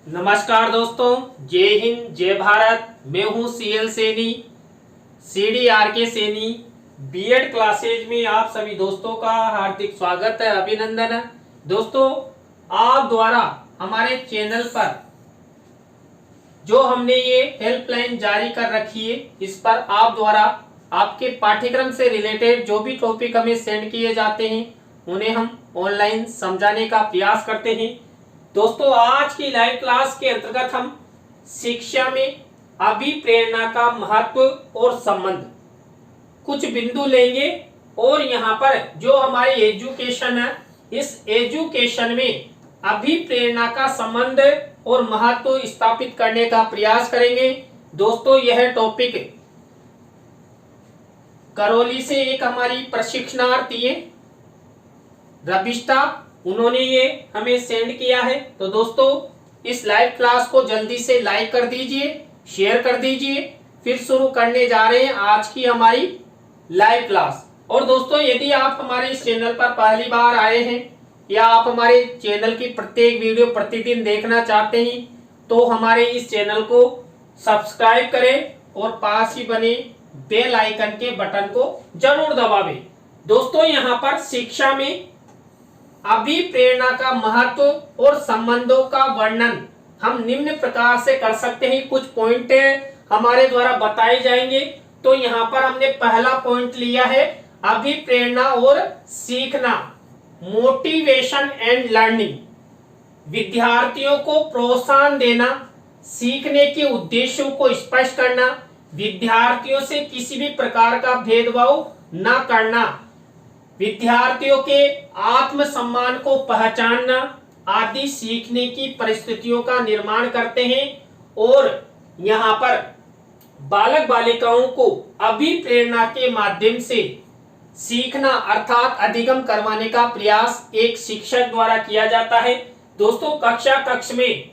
नमस्कार दोस्तों, जय हिंद जय भारत। मैं हूं CL Saini, CDRK Saini. BEd classes में आप सभी दोस्तों का हार्दिक स्वागत है, अभिनंदन है। दोस्तों, आप द्वारा हमारे चैनल पर जो हमने ये हेल्पलाइन जारी कर रखी है, इस पर आप द्वारा आपके पाठ्यक्रम से रिलेटेड जो भी टॉपिक हमें सेंड किए जाते हैं उन्हें हम ऑनलाइन समझाने का प्रयास करते हैं। दोस्तों, आज की लाइव क्लास के अंतर्गत हम शिक्षा में अभिप्रेरणा का महत्व और संबंध कुछ बिंदु लेंगे और यहाँ पर जो हमारी एजुकेशन है, इस एजुकेशन में अभिप्रेरणा का संबंध और महत्व स्थापित करने का प्रयास करेंगे। दोस्तों, यह टॉपिक करौली से एक हमारी प्रशिक्षणार्थी है रबिष्टा, उन्होंने ये हमें सेंड किया है। तो दोस्तों, इस लाइव क्लास को जल्दी से लाइक कर दीजिए, शेयर कर दीजिए। फिर शुरू करने जा रहे हैं आज की हमारी लाइव क्लास। और दोस्तों, यदि आप हमारे इस चैनल पर पहली बार आए हैं या आप हमारे चैनल की प्रत्येक वीडियो प्रतिदिन देखना चाहते हैं तो हमारे इस चैनल को सब्सक्राइब करें और पास ही बने बेल आइकन के बटन को जरूर दबावें। दोस्तों, यहाँ पर शिक्षा में अभिप्रेरणा का महत्व और संबंधों का वर्णन हम निम्न प्रकार से कर सकते हैं। कुछ पॉइंट हमारे द्वारा बताए जाएंगे। तो यहाँ पर हमने पहला पॉइंट लिया है अभिप्रेरणा और सीखना, मोटिवेशन एंड लर्निंग। विद्यार्थियों को प्रोत्साहन देना, सीखने के उद्देश्यों को स्पष्ट करना, विद्यार्थियों से किसी भी प्रकार का भेदभाव न करना, विद्यार्थियों के आत्मसम्मान को पहचानना आदि सीखने की परिस्थितियों का निर्माण करते हैं। और यहाँ पर बालक बालिकाओं को अभिप्रेरणा के माध्यम से सीखना अर्थात अधिगम करवाने का प्रयास एक शिक्षक द्वारा किया जाता है। दोस्तों, कक्ष में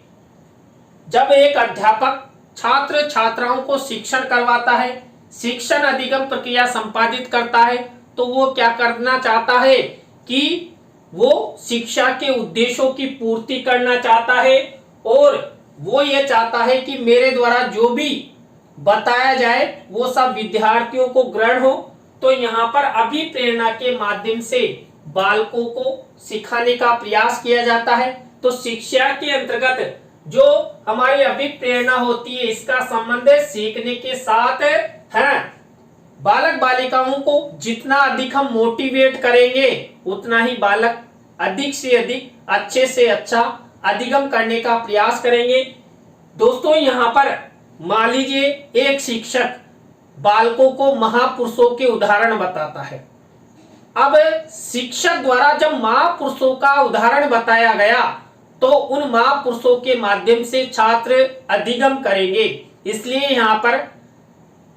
जब एक अध्यापक छात्र छात्राओं को शिक्षण करवाता है, शिक्षण अधिगम प्रक्रिया संपादित करता है, तो वो क्या करना चाहता है कि वो शिक्षा के उद्देश्यों की पूर्ति करना चाहता है और वो ये चाहता है कि मेरे द्वारा जो भी बताया जाए वो सब विद्यार्थियों को ग्रहण हो। तो यहाँ पर अभिप्रेरणा के माध्यम से बालकों को सिखाने का प्रयास किया जाता है। तो शिक्षा के अंतर्गत जो हमारी अभिप्रेरणा होती है, इसका संबंध सीखने के साथ है। बालक बालिकाओं को जितना अधिक हम मोटिवेट करेंगे उतना ही बालक अधिक से अधिक अच्छे से अच्छा अधिगम करने का प्रयास करेंगे। दोस्तों, यहाँ पर मान लीजिए एक शिक्षक बालकों को महापुरुषों के उदाहरण बताता है। अब शिक्षक द्वारा जब महापुरुषों का उदाहरण बताया गया तो उन महापुरुषों के माध्यम से छात्र अधिगम करेंगे। इसलिए यहाँ पर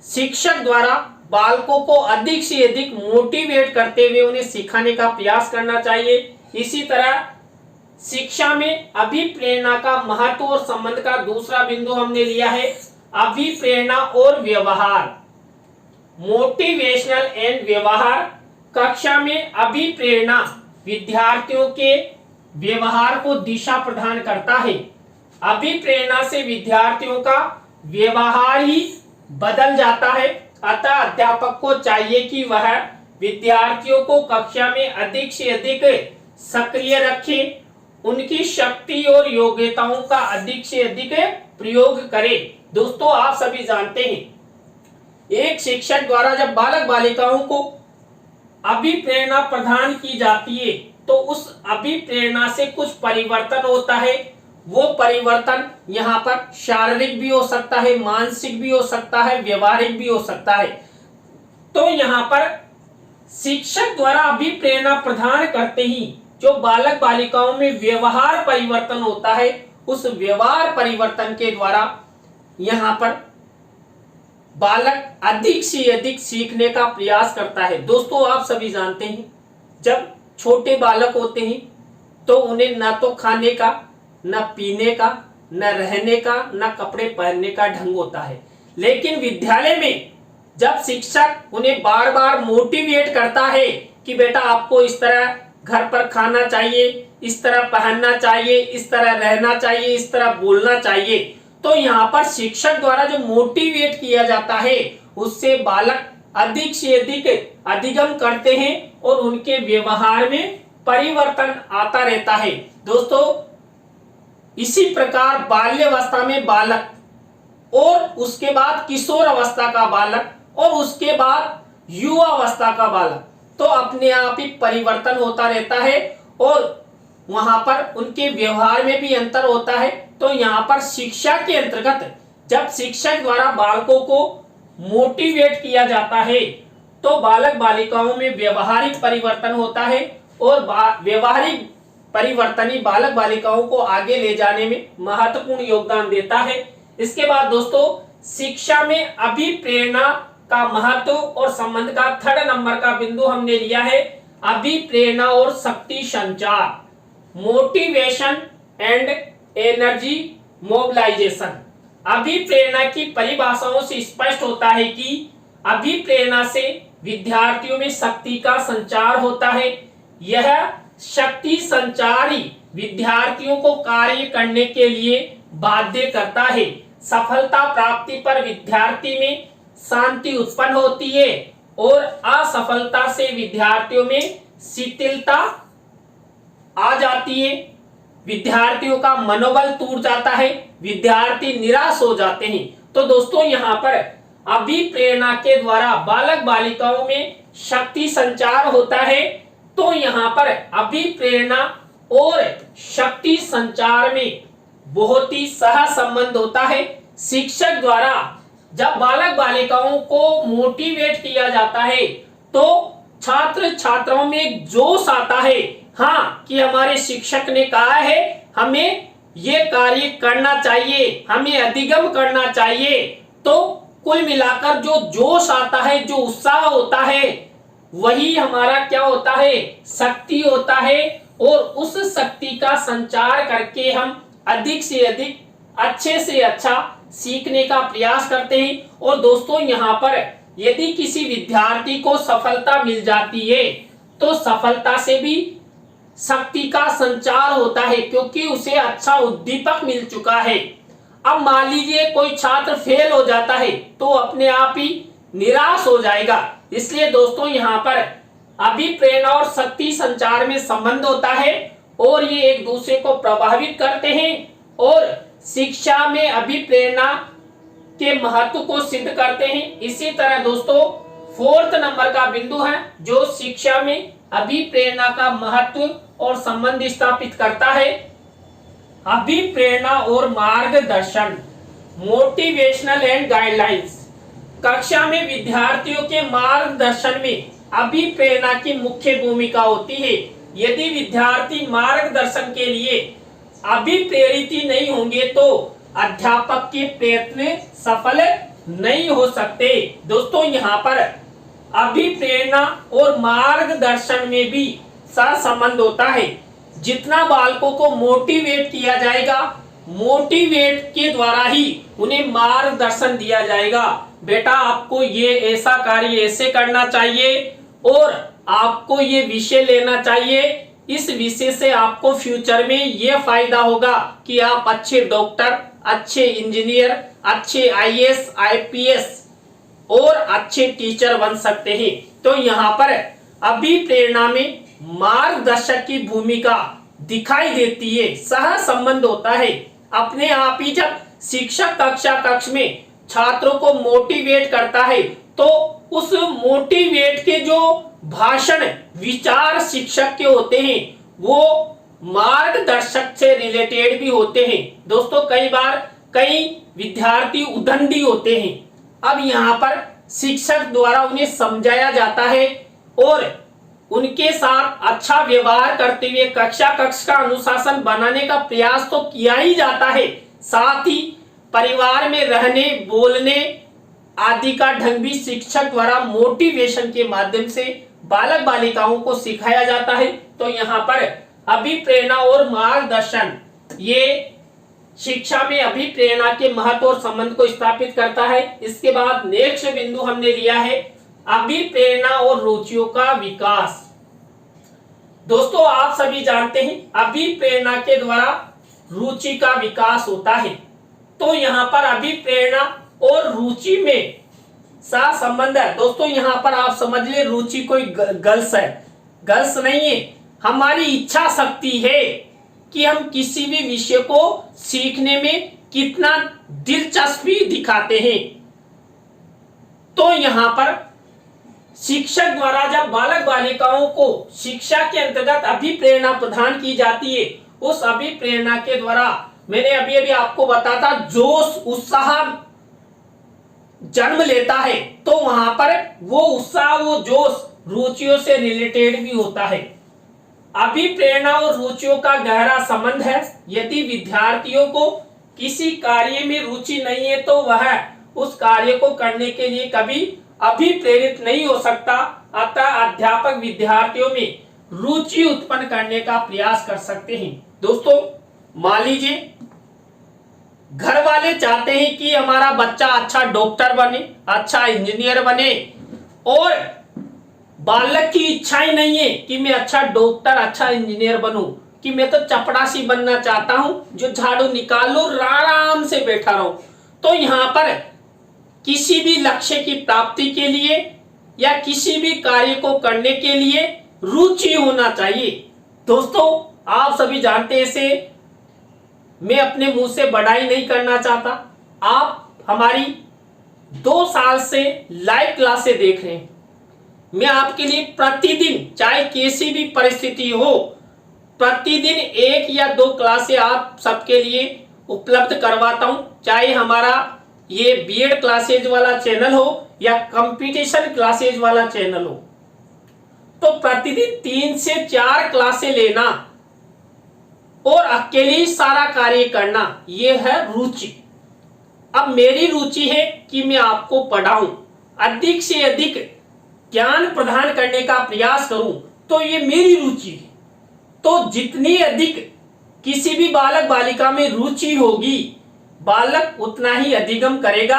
शिक्षक द्वारा बालकों को अधिक से अधिक मोटिवेट करते हुए उन्हें सिखाने का प्रयास करना चाहिए। इसी तरह शिक्षा में अभिप्रेरणा का महत्व और संबंध का दूसरा बिंदु हमने लिया है अभिप्रेरणा और व्यवहार, मोटिवेशनल एंड व्यवहार। कक्षा में अभिप्रेरणा विद्यार्थियों के व्यवहार को दिशा प्रदान करता है। अभिप्रेरणा से विद्यार्थियों का व्यवहार ही बदल जाता है। अतः अध्यापक को चाहिए कि वह विद्यार्थियों को कक्षा में अधिक से अधिक सक्रिय रखे, उनकी शक्ति और योग्यताओं का अधिक से अधिक प्रयोग करे। दोस्तों, आप सभी जानते हैं एक शिक्षक द्वारा जब बालक बालिकाओं को अभिप्रेरणा प्रदान की जाती है तो उस अभिप्रेरणा से कुछ परिवर्तन होता है। वो परिवर्तन यहाँ पर शारीरिक भी हो सकता है, मानसिक भी हो सकता है, व्यवहारिक भी हो सकता है। तो यहाँ पर शिक्षक द्वारा अभिप्रेरणा प्रदान करते ही जो बालक बालिकाओं में व्यवहार परिवर्तन होता है, उस व्यवहार परिवर्तन के द्वारा यहाँ पर बालक अधिक से अधिक सीखने का प्रयास करता है। दोस्तों, आप सभी जानते हैं जब छोटे बालक होते हैं तो उन्हें ना तो खाने का, न पीने का, न रहने का, न कपड़े पहनने का ढंग होता है। लेकिन विद्यालय में जब शिक्षक उन्हें बार बार मोटिवेट करता है कि बेटा आपको इस तरह घर पर खाना चाहिए, इस तरह पहनना चाहिए, इस तरह रहना चाहिए, इस तरह बोलना चाहिए। तो यहाँ पर शिक्षक द्वारा जो मोटिवेट किया जाता है उससे बालक अधिक से अधिक अधिगम करते हैं और उनके व्यवहार में परिवर्तन आता रहता है। दोस्तों इसी प्रकार बाल्यावस्था में बालक और उसके बाद किशोर अवस्था का बालक और उसके बाद युवा अवस्था का बालक तो अपने आप ही परिवर्तन होता रहता है और वहां पर उनके व्यवहार में भी अंतर होता है। तो यहाँ पर शिक्षा के अंतर्गत जब शिक्षक द्वारा बालकों को मोटिवेट किया जाता है तो बालक बालिकाओं में व्यवहारिक परिवर्तन होता है और व्यवहारिक परिवर्तन ही बालक बालिकाओं को आगे ले जाने में महत्वपूर्ण योगदान देता है। इसके बाद दोस्तों शिक्षा में अभिप्रेरणा का महत्व और संबंध का 3rd नंबर का बिंदु हमने लिया है अभिप्रेरणा और शक्ति संचार, मोटिवेशन एंड एनर्जी मोबिलाइजेशन। अभिप्रेरणा की परिभाषाओं से स्पष्ट होता है कि अभिप्रेरणा से विद्यार्थियों में शक्ति का संचार होता है। यह शक्ति संचार ही विद्यार्थियों को कार्य करने के लिए बाध्य करता है। सफलता प्राप्ति पर विद्यार्थी में शांति उत्पन्न होती है और असफलता से विद्यार्थियों में शिथिलता आ जाती है। विद्यार्थियों का मनोबल टूट जाता है, विद्यार्थी निराश हो जाते हैं। तो दोस्तों यहाँ पर अभिप्रेरणा के द्वारा बालक बालिकाओं में शक्ति संचार होता है। तो यहाँ पर अभिप्रेरणा और शक्ति संचार में बहुत ही सह संबंध होता है। शिक्षक द्वारा जब बालक बालिकाओं को मोटिवेट किया जाता है तो छात्र छात्राओं में जोश आता है, हाँ कि हमारे शिक्षक ने कहा है हमें ये कार्य करना चाहिए, हमें अधिगम करना चाहिए। तो कुल मिलाकर जो जोश आता है, जो उत्साह होता है, वही हमारा क्या होता है, शक्ति होता है और उस शक्ति का संचार करके हम अधिक से अधिक अच्छे से अच्छा सीखने का प्रयास करते हैं। और दोस्तों यहाँ पर यदि किसी विद्यार्थी को सफलता मिल जाती है तो सफलता से भी शक्ति का संचार होता है क्योंकि उसे अच्छा उद्दीपक मिल चुका है। अब मान लीजिए कोई छात्र फेल हो जाता है तो अपने आप ही निराश हो जाएगा। इसलिए दोस्तों यहाँ पर अभिप्रेरणा और शक्ति संचार में संबंध होता है और ये एक दूसरे को प्रभावित करते हैं और शिक्षा में अभिप्रेरणा के महत्व को सिद्ध करते हैं। इसी तरह दोस्तों 4th नंबर का बिंदु है जो शिक्षा में अभिप्रेरणा का महत्व और संबंध स्थापित करता है अभिप्रेरणा और मार्गदर्शन, मोटिवेशनल एंड गाइडलाइंस। कक्षा में विद्यार्थियों के मार्गदर्शन में अभिप्रेरणा की मुख्य भूमिका होती है। यदि विद्यार्थी मार्गदर्शन के लिए अभिप्रेरित ही नहीं होंगे तो अध्यापक के प्रयत्न सफल नहीं हो सकते। दोस्तों यहाँ पर अभिप्रेरणा और मार्गदर्शन में भी सहसंबंध होता है। जितना बालकों को मोटिवेट किया जाएगा, मोटिवेट के द्वारा ही उन्हें मार्गदर्शन दिया जाएगा। बेटा आपको ये ऐसा कार्य ऐसे करना चाहिए और आपको ये विषय लेना चाहिए, इस विषय से आपको फ्यूचर में ये फायदा होगा कि आप अच्छे डॉक्टर, अच्छे इंजीनियर, अच्छे आईएएस, आईपीएस और अच्छे टीचर बन सकते हैं। तो यहाँ पर अभिप्रेरणा में मार्गदर्शक की भूमिका दिखाई देती है, सह संबंध होता है। अपने आप ही जब शिक्षक कक्ष में छात्रों को मोटिवेट करता है तो उस मोटिवेट के जो भाषण विचार शिक्षक के होते हैं वो मार्गदर्शक से रिलेटेड भी होते हैं। दोस्तों कई बार कई विद्यार्थी उद्दंडी होते हैं। अब यहाँ पर शिक्षक द्वारा उन्हें समझाया जाता है और उनके साथ अच्छा व्यवहार करते हुए कक्ष का अनुशासन बनाने का प्रयास तो किया ही जाता है, साथ ही परिवार में रहने, बोलने आदि का ढंग भी शिक्षक द्वारा मोटिवेशन के माध्यम से बालक बालिकाओं को सिखाया जाता है। तो यहाँ पर अभिप्रेरणा और मार्गदर्शन ये शिक्षा में अभिप्रेरणा के महत्व और संबंध को स्थापित करता है। इसके बाद नेक्स्ट बिंदु हमने लिया है अभिप्रेरणा और रुचियों का विकास। दोस्तों आप सभी जानते हैं अभिप्रेरणा के द्वारा रुचि का विकास होता है। तो यहाँ पर अभिप्रेरणा और रुचि में सा संबंध है। दोस्तों यहाँ पर आप समझ ले, रुचि कोई गर्ल्स है, गर्ल्स नहीं है। हमारी इच्छा शक्ति है कि हम किसी भी विषय को सीखने में कितना दिलचस्पी दिखाते हैं। तो यहाँ पर शिक्षक द्वारा जब बालक बालिकाओं को शिक्षा के अंतर्गत अभिप्रेरणा प्रदान की जाती है, उस अभिप्रेरणा के द्वारा मैंने अभी अभी आपको बताया था जोश उत्साह जन्म लेता है। तो वहां पर वो उत्साह वो जोश रुचियों से रिलेटेड भी होता है। अभिप्रेरणा और रुचियों का गहरा संबंध है। यदि विद्यार्थियों को किसी कार्य में रुचि नहीं है तो वह उस कार्य को करने के लिए कभी अभिप्रेरित नहीं हो सकता। अतः अध्यापक विद्यार्थियों में रुचि उत्पन्न करने का प्रयास कर सकते हैं। दोस्तों मान लीजिए घर वाले चाहते हैं कि हमारा बच्चा अच्छा डॉक्टर बने, अच्छा इंजीनियर बने, और बालक की इच्छा ही नहीं है कि मैं अच्छा डॉक्टर अच्छा इंजीनियर बनूं, कि मैं तो चपरासी बनना चाहता हूं जो झाड़ू निकाल लो आराम से बैठा रहूं। तो यहाँ पर किसी भी लक्ष्य की प्राप्ति के लिए या किसी भी कार्य को करने के लिए रुचि होना चाहिए। दोस्तों आप सभी जानते हैं, इसे मैं अपने मुंह से बड़ाई नहीं करना चाहता। आप हमारी 2 साल से लाइव क्लासें देख रहे हैं। मैं आपके लिए प्रतिदिन चाहे कैसी भी परिस्थिति हो, प्रतिदिन 1 या 2 क्लासें आप सबके लिए उपलब्ध करवाता हूं। चाहे हमारा ये बीएड क्लासेज वाला चैनल हो या कंपटीशन क्लासेज वाला चैनल हो, तो प्रतिदिन 3 से 4 क्लासें लेना और अकेले सारा कार्य करना, ये है रुचि। अब मेरी रुचि है कि मैं आपको पढ़ाऊं, अधिक से अधिक ज्ञान प्रदान करने का प्रयास करूं, तो ये मेरी रुचि है। तो जितनी अधिक किसी भी बालक बालिका में रुचि होगी, बालक उतना ही अधिगम करेगा,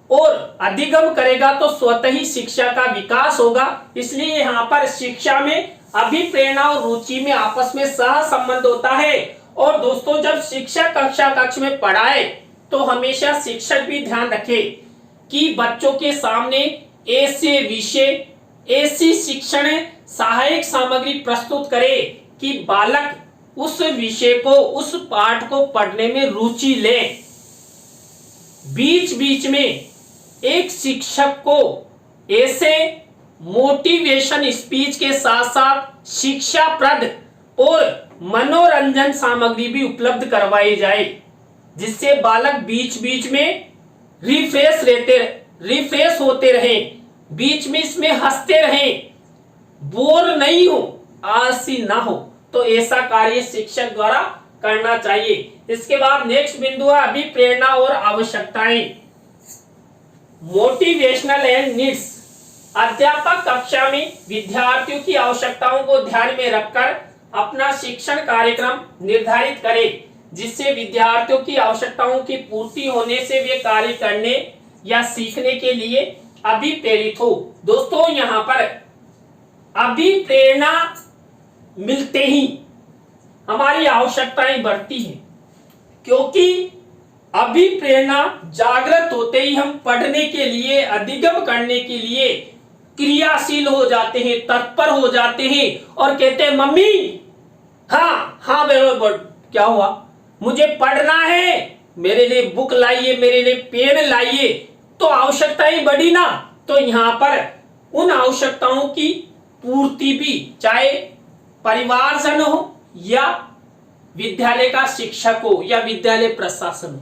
और अधिगम करेगा तो स्वतः ही शिक्षा का विकास होगा। इसलिए यहाँ पर शिक्षा में अभिप्रेरणा और रुचि में आपस में सह संबंध होता है। और दोस्तों जब शिक्षक कक्षा कक्ष में पढ़ाए तो हमेशा शिक्षक भी ध्यान रखे कि बच्चों के सामने ऐसे विषय, ऐसी शिक्षण सहायक सामग्री प्रस्तुत करे कि बालक उस विषय को, उस पाठ को पढ़ने में रुचि ले। बीच बीच में एक शिक्षक को ऐसे मोटिवेशन स्पीच के साथ साथ शिक्षाप्रद और मनोरंजन सामग्री भी उपलब्ध करवाई जाए, जिससे बालक बीच बीच में रिफ्रेश होते रहें, बीच में इसमें हंसते रहें, बोर नहीं हो, आलसी ना हो। तो ऐसा कार्य शिक्षक द्वारा करना चाहिए। इसके बाद नेक्स्ट बिंदु है अभिप्रेरणा और आवश्यकताएं, मोटिवेशनल एंड नीड्स। अध्यापक कक्षा में विद्यार्थियों की आवश्यकताओं को ध्यान में रखकर अपना शिक्षण कार्यक्रम निर्धारित करें, जिससे विद्यार्थियों की आवश्यकताओं की पूर्ति होने से वे कार्य करने या सीखने के लिए अभिप्रेरित हो। दोस्तों यहाँ पर अभिप्रेरणा मिलते ही हमारी आवश्यकताएं बढ़ती हैं, क्योंकि अभिप्रेरणा जागृत होते ही हम पढ़ने के लिए, अधिगम करने के लिए क्रियाशील हो जाते हैं, तत्पर हो जाते हैं और कहते हैं मम्मी हाँ बराबर, क्या हुआ, मुझे पढ़ना है, मेरे लिए बुक लाइए, मेरे लिए पेन लाइए। तो आवश्यकताएं बढ़ी ना। तो यहाँ पर उन आवश्यकताओं की पूर्ति भी चाहे परिवारजन हो या विद्यालय का शिक्षक हो या विद्यालय प्रशासन हो,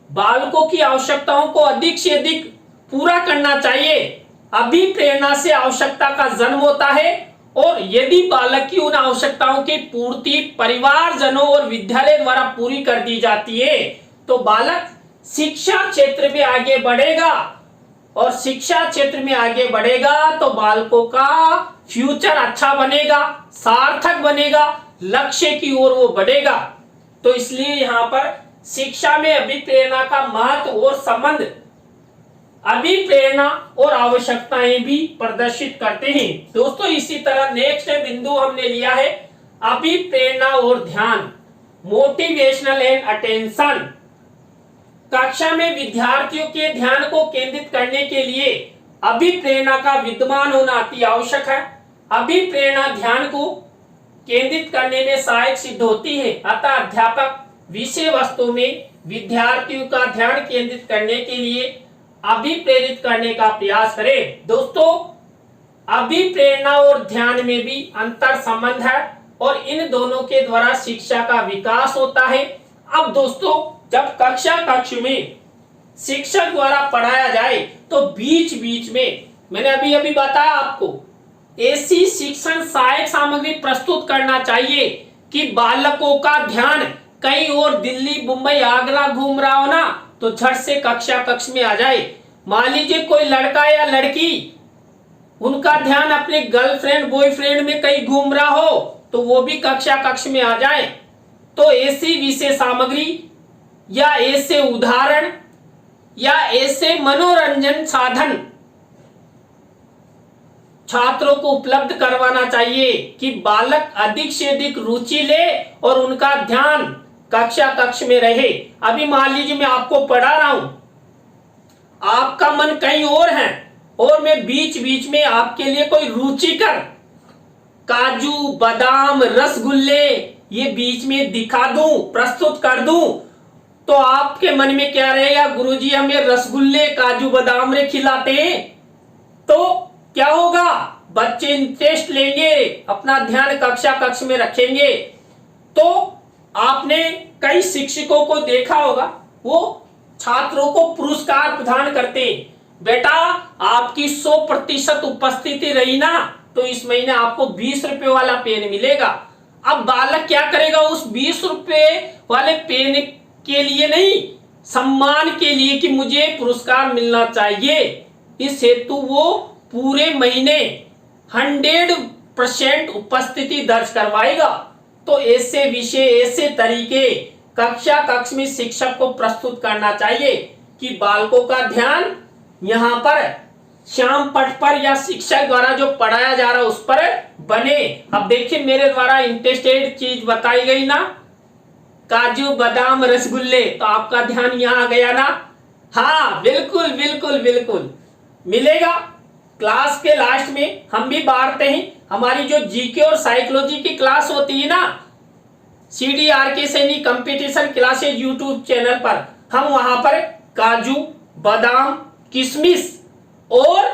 बालकों की आवश्यकताओं को अधिक से अधिक पूरा करना चाहिए। अभिप्रेरणा से आवश्यकता का जन्म होता है, और यदि बालक की उन आवश्यकताओं की पूर्ति परिवारजनों और विद्यालय द्वारा पूरी कर दी जाती है, तो बालक शिक्षा क्षेत्र में आगे बढ़ेगा, और शिक्षा क्षेत्र में आगे बढ़ेगा तो बालकों का फ्यूचर अच्छा बनेगा, सार्थक बनेगा, लक्ष्य की ओर वो बढ़ेगा। तो इसलिए यहाँ पर शिक्षा में अभिप्रेरणा का महत्व और संबंध अभिप्रेरणा और आवश्यकताएं भी प्रदर्शित करते हैं। दोस्तों इसी तरह नेक्स्ट बिंदु हमने लिया है अभिप्रेरणा और ध्यान, मोटिवेशनल एंड अटेंशन। कक्षा में विद्यार्थियों के ध्यान को केंद्रित करने के लिए अभिप्रेरणा का विद्यमान होना अति आवश्यक है। अभिप्रेरणा ध्यान को केंद्रित करने में सहायक सिद्ध होती है, अतः अध्यापक विषय वस्तु में विद्यार्थियों का ध्यान केंद्रित करने के लिए अभिप्रेरित करने का प्रयास करें। दोस्तों, अभिप्रेरणा और ध्यान में भी अंतर संबंध है और इन दोनों के द्वारा शिक्षा का विकास होता है। अब दोस्तों, जब कक्ष में शिक्षक द्वारा पढ़ाया जाए तो बीच बीच में मैंने अभी बताया आपको, ऐसी शिक्षण सहायक सामग्री प्रस्तुत करना चाहिए कि बालकों का ध्यान कहीं और दिल्ली, मुंबई, आगरा घूम रहा हो ना, तो झट से कक्ष में आ जाए। मान लीजिए कोई लड़का या लड़की, उनका ध्यान अपने गर्लफ्रेंड बॉयफ्रेंड में कहीं घूम रहा हो तो वो भी कक्ष में आ जाए। तो ऐसी विषय सामग्री या ऐसे उदाहरण या ऐसे मनोरंजन साधन छात्रों को उपलब्ध करवाना चाहिए कि बालक अधिक से अधिक रुचि ले और उनका ध्यान कक्ष में रहे। अभी मान लीजिए मैं आपको पढ़ा रहा हूं, आपका मन कहीं और है और मैं बीच बीच में आपके लिए कोई रुचिकर काजू, बादाम, रसगुल्ले ये बीच में दिखा दूं, प्रस्तुत कर दूं, तो आपके मन में क्या रहेगा, गुरुजी हमें रसगुल्ले, काजू, बादाम रे खिलाते हैं। तो क्या होगा, बच्चे इंटरेस्ट लेंगे, अपना ध्यान कक्ष में रखेंगे। तो आपने कई शिक्षकों को देखा होगा, वो छात्रों को पुरस्कार प्रदान करते हैं। बेटा आपकी 100% उपस्थिति रही ना, तो इस महीने आपको 20 रुपए वाला पेन मिलेगा। अब बालक क्या करेगा, उस 20 रुपए वाले पेन के लिए नहीं, सम्मान के लिए कि मुझे पुरस्कार मिलना चाहिए, इस हेतु वो पूरे महीने 100% उपस्थिति दर्ज करवाएगा। तो ऐसे विषय, ऐसे तरीके कक्ष में शिक्षक को प्रस्तुत करना चाहिए कि बालकों का ध्यान यहाँ पर श्याम पट पर या शिक्षक द्वारा जो पढ़ाया जा रहा है उस पर बने। अब देखिए मेरे द्वारा इंटरेस्टेड चीज बताई गई ना, काजू, बादाम, रसगुल्ले, तो आपका ध्यान यहाँ आ गया ना। हाँ बिल्कुल बिल्कुल बिल्कुल मिलेगा। क्लास के लास्ट में हम भी बांटते हैं, हमारी जो जीके और साइकोलॉजी की क्लास होती है ना, CDRK Saini competition classes YouTube channel पर, हम वहां पर काजू, बादाम, किशमिश और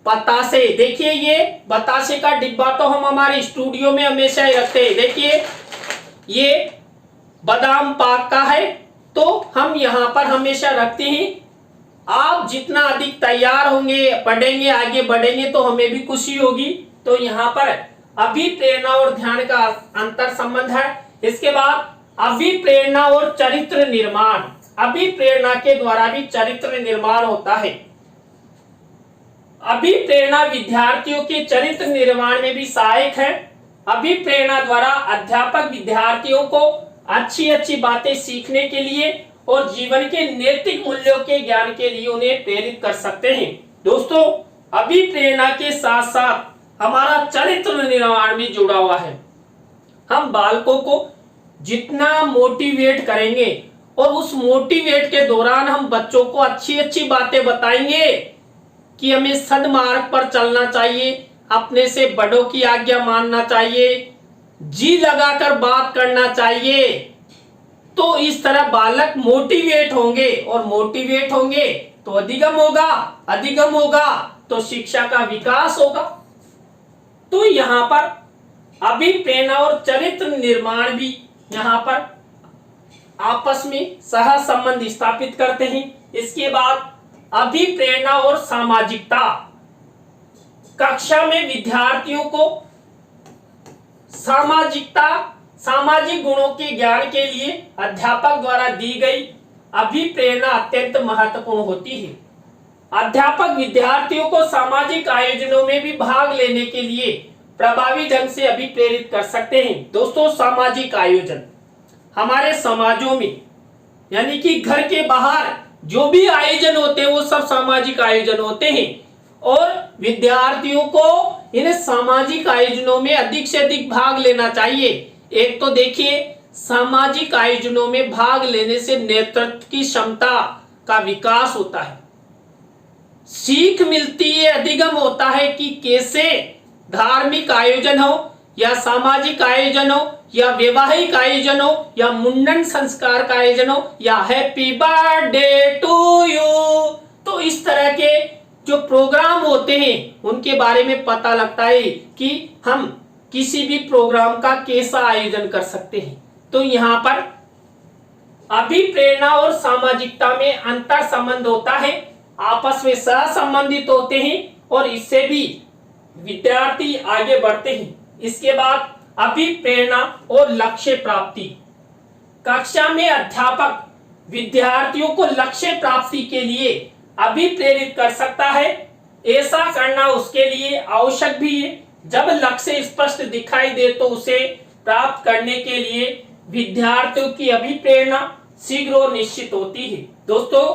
बतासे, देखिए ये बतासे का डिब्बा तो हम हमारे स्टूडियो में हमेशा ही रखते हैं। देखिए ये बादाम पाक का है, तो हम यहाँ पर हमेशा रखते हैं। आप जितना अधिक तैयार होंगे, पढ़ेंगे, आगे बढ़ेंगे तो हमें भी खुशी होगी। तो यहाँ पर अभिप्रेरणा और ध्यान का अंतर संबंध है। इसके बाद अभिप्रेरणा और चरित्र निर्माण, अभिप्रेरणा के द्वारा भी चरित्र निर्माण होता है। अभिप्रेरणा विद्यार्थियों के चरित्र निर्माण में भी सहायक है। अभिप्रेरणा द्वारा अध्यापक विद्यार्थियों को अच्छी अच्छी बातें सीखने के लिए और जीवन के नैतिक मूल्यों के ज्ञान के लिए उन्हें प्रेरित कर सकते हैं। दोस्तों, अभिप्रेरणा के साथ साथ हमारा चरित्र निर्माण भी जुड़ा हुआ है। हम बालकों को जितना मोटिवेट करेंगे और उस मोटिवेट के दौरान हम बच्चों को अच्छी अच्छी बातें बताएंगे कि हमें सन्मार्ग पर चलना चाहिए, अपने से बड़ों की आज्ञा मानना चाहिए, जी लगाकर बात करना चाहिए, तो इस तरह बालक मोटिवेट होंगे और मोटिवेट होंगे तो अधिगम होगा, अधिगम होगा तो शिक्षा का विकास होगा। तो यहाँ पर अभिप्रेरणा और चरित्र निर्माण भी यहाँ पर आपस में सह संबंध स्थापित करते हैं। इसके बाद अभिप्रेरणा और सामाजिकता, कक्षा में विद्यार्थियों को सामाजिकता, सामाजिक गुणों के ज्ञान के लिए अध्यापक द्वारा दी गई अभिप्रेरणा अत्यंत महत्वपूर्ण होती है। अध्यापक विद्यार्थियों को सामाजिक आयोजनों में भी भाग लेने के लिए प्रभावी ढंग से अभिप्रेरित कर सकते हैं। दोस्तों, सामाजिक आयोजन हमारे समाजों में, यानी कि घर के बाहर जो भी आयोजन होते हैं वो सब सामाजिक आयोजन होते हैं और विद्यार्थियों को इन्हें सामाजिक आयोजनों में अधिक से अधिक भाग लेना चाहिए। एक तो देखिए, सामाजिक आयोजनों में भाग लेने से नेतृत्व की क्षमता का विकास होता है, सीख मिलती है, अधिगम होता है कि कैसे धार्मिक आयोजन हो या सामाजिक आयोजन हो या वैवाहिक आयोजन हो या मुंडन संस्कार का आयोजन हो या हैप्पी बर्थडे टू यू, तो इस तरह के जो प्रोग्राम होते हैं उनके बारे में पता लगता है कि हम किसी भी प्रोग्राम का कैसा आयोजन कर सकते हैं। तो यहाँ पर अभिप्रेरणा और सामाजिकता में अंतर संबंध होता है, आपस में सहसंबंधित होते हैं और इससे भी विद्यार्थी आगे बढ़ते हैं। इसके बाद अभिप्रेरणा और लक्ष्य प्राप्ति। कक्षा में अध्यापक विद्यार्थियों को लक्ष्य प्राप्ति के लिए अभिप्रेरित कर सकता है। ऐसा करना उसके लिए आवश्यक भी है। जब लक्ष्य स्पष्ट दिखाई दे तो उसे प्राप्त करने के लिए विद्यार्थियों की अभिप्रेरणा शीघ्र और निश्चित होती है। दोस्तों,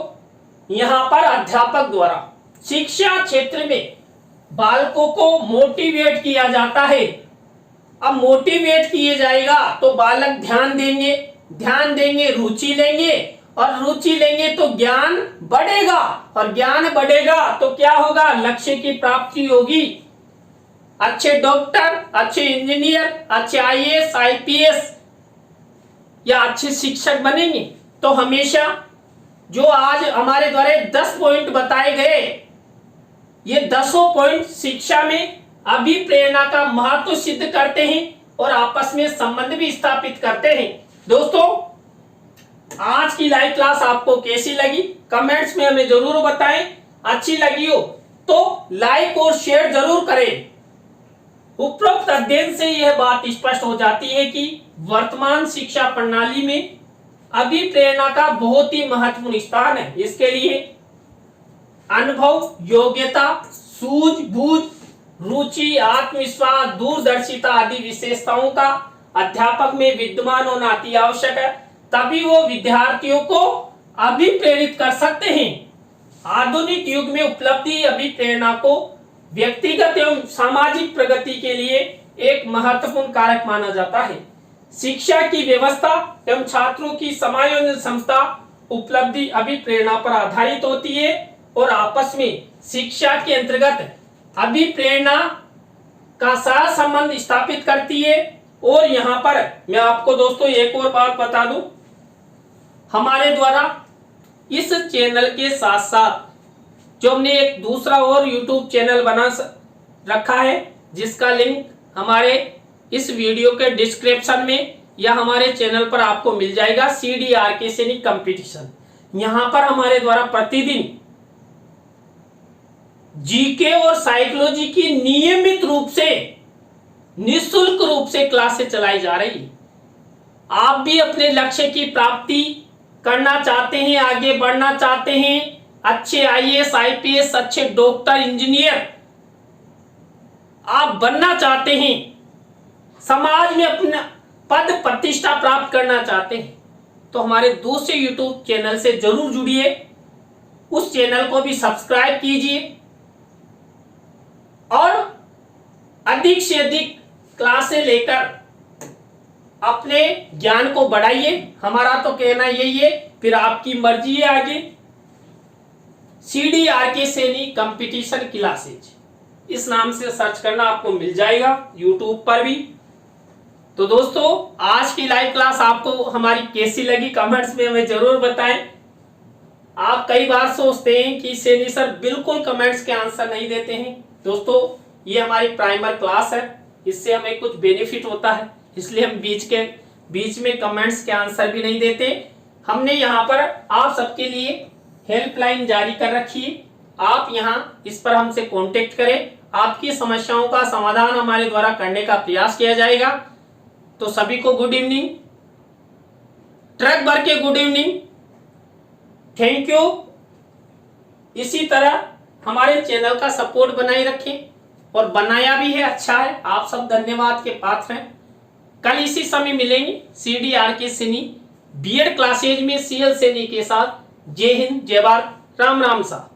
यहाँ पर अध्यापक द्वारा शिक्षा क्षेत्र में बालकों को मोटिवेट किया जाता है। अब मोटिवेट किए जाएगा तो बालक ध्यान देंगे, रुचि लेंगे और रुचि लेंगे तो ज्ञान बढ़ेगा और ज्ञान बढ़ेगा तो क्या होगा, लक्ष्य की प्राप्ति होगी। अच्छे डॉक्टर, अच्छे इंजीनियर, अच्छे आईएएस, आईपीएस या अच्छे शिक्षक बनेंगे। तो हमेशा जो आज हमारे द्वारा 10 पॉइंट बताए गए, ये 10 पॉइंट शिक्षा में अभिप्रेरणा का महत्व सिद्ध करते हैं और आपस में संबंध भी स्थापित करते हैं। दोस्तों, आज की लाइव क्लास आपको कैसी लगी कमेंट्स में हमें जरूर बताएं। अच्छी लगी हो तो लाइक और शेयर जरूर करें। उपरोक्त अध्ययन से यह बात स्पष्ट हो जाती है कि वर्तमान शिक्षा प्रणाली में अभिप्रेरणा का बहुत ही महत्वपूर्ण स्थान है। इसके लिए अनुभव, योग्यता, सूझबूझ, रुचि, आत्मविश्वास, दूरदर्शिता आदि विशेषताओं का अध्यापक में विद्यमान होना अति आवश्यक है। तभी वो विद्यार्थियों को अभिप्रेरित कर सकते हैं। आधुनिक युग में उपलब्धि अभिप्रेरणा को व्यक्तिगत एवं सामाजिक प्रगति के लिए एक महत्वपूर्ण कारक माना जाता है। शिक्षा की व्यवस्था एवं छात्रों की समायोजन क्षमता उपलब्धि अभिप्रेरणा पर आधारित होती है और आपस में शिक्षा के अंतर्गत अभिप्रेरणा का सह संबंध स्थापित करती है। और यहाँ पर मैं आपको दोस्तों एक और बात बता दूं, हमारे द्वारा इस चैनल के साथ साथ जो हमने एक दूसरा और YouTube चैनल बना रखा है, जिसका लिंक हमारे इस वीडियो के डिस्क्रिप्शन में या हमारे चैनल पर आपको मिल जाएगा, CDRK सैनिक कंपटीशन। यहाँ पर हमारे द्वारा प्रतिदिन जीके और साइकोलॉजी की नियमित रूप से निःशुल्क रूप से क्लासें चलाई जा रही है। आप भी अपने लक्ष्य की प्राप्ति करना चाहते हैं, आगे बढ़ना चाहते हैं, अच्छे आईएएस, आईपीएस, अच्छे डॉक्टर, इंजीनियर आप बनना चाहते हैं, समाज में अपना पद प्रतिष्ठा प्राप्त करना चाहते हैं, तो हमारे दूसरे YouTube चैनल से जरूर जुड़िए। उस चैनल को भी सब्सक्राइब कीजिए और अधिक से अधिक क्लासें लेकर अपने ज्ञान को बढ़ाइए। हमारा तो कहना यही है, फिर आपकी मर्जी है आगे। CDRK सैनिक कंपटीशन क्लासेज इस नाम से सर्च करना, आपको मिल जाएगा YouTube पर भी। तो दोस्तों, आज की लाइव क्लास आपको हमारी कैसी लगी कमेंट्स में हमें जरूर बताएं। आप कई बार सोचते हैं कि सैनी सर बिल्कुल कमेंट्स के आंसर नहीं देते हैं। दोस्तों, ये हमारी प्राइमर क्लास है, इससे हमें कुछ बेनिफिट होता है, इसलिए हम बीच में कमेंट्स के आंसर भी नहीं देते। हमने यहाँ पर आप सबके लिए हेल्पलाइन जारी कर रखी है, आप यहाँ इस पर हमसे कांटेक्ट करें, आपकी समस्याओं का समाधान हमारे द्वारा करने का प्रयास किया जाएगा। तो सभी को गुड इवनिंग, ट्रक भर के गुड इवनिंग, थैंक यू। इसी तरह हमारे चैनल का सपोर्ट बनाए रखें, और बनाया भी है, अच्छा है, आप सब धन्यवाद के पात्र हैं। कल इसी समय मिलेंगे CDRK सैनी बीएड क्लासेज में CL सैनी के साथ। जय हिंद, जय भारत, राम राम सा।